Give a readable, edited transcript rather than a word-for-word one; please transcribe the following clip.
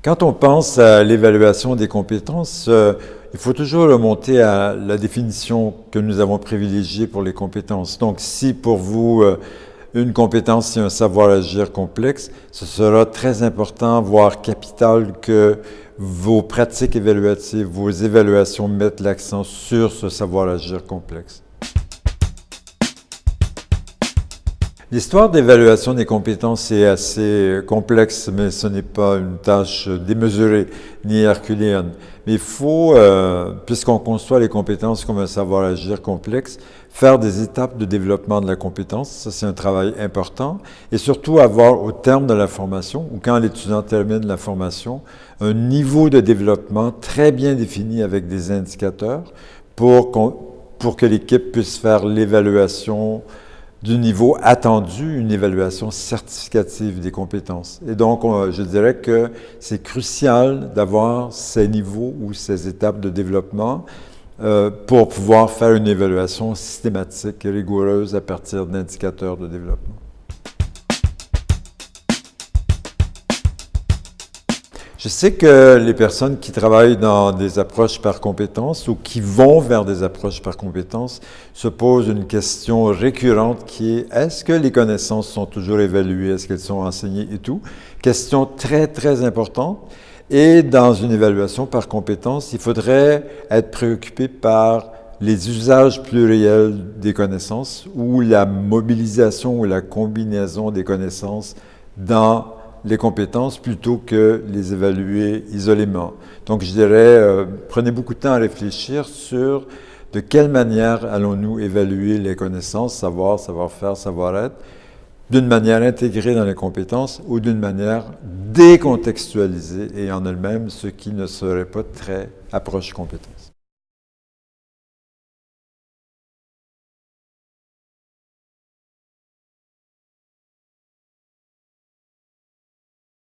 Quand on pense à l'évaluation des compétences, il faut toujours remonter à la définition que nous avons privilégiée pour les compétences. Donc, si pour vous, une compétence, c'est un savoir-agir complexe, ce sera très important, voire capital, que vos pratiques évaluatives, vos évaluations mettent l'accent sur ce savoir-agir complexe. L'histoire d'évaluation des compétences est assez complexe, mais ce n'est pas une tâche démesurée ni herculéenne. Mais il faut, puisqu'on conçoit les compétences comme un savoir-agir complexe, faire des étapes de développement de la compétence. Ça, c'est un travail important. Et surtout, avoir au terme de la formation, ou quand l'étudiant termine la formation, un niveau de développement très bien défini avec des indicateurs pour que l'équipe puisse faire l'évaluation du niveau attendu, une évaluation certificative des compétences. Et donc, je dirais que c'est crucial d'avoir ces niveaux ou ces étapes de développement pour pouvoir faire une évaluation systématique et rigoureuse à partir d'indicateurs de développement. Je sais que les personnes qui travaillent dans des approches par compétences ou qui vont vers des approches par compétences se posent une question récurrente qui est: est-ce que les connaissances sont toujours évaluées? Est-ce qu'elles sont enseignées et tout? Question très, très importante. Et dans une évaluation par compétences, il faudrait être préoccupé par les usages pluriels des connaissances ou la mobilisation ou la combinaison des connaissances dans les compétences plutôt que les évaluer isolément. Donc, je dirais, prenez beaucoup de temps à réfléchir sur de quelle manière allons-nous évaluer les connaissances, savoir, savoir-faire, savoir-être, d'une manière intégrée dans les compétences ou d'une manière décontextualisée et en elle-même, ce qui ne serait pas très approche compétence.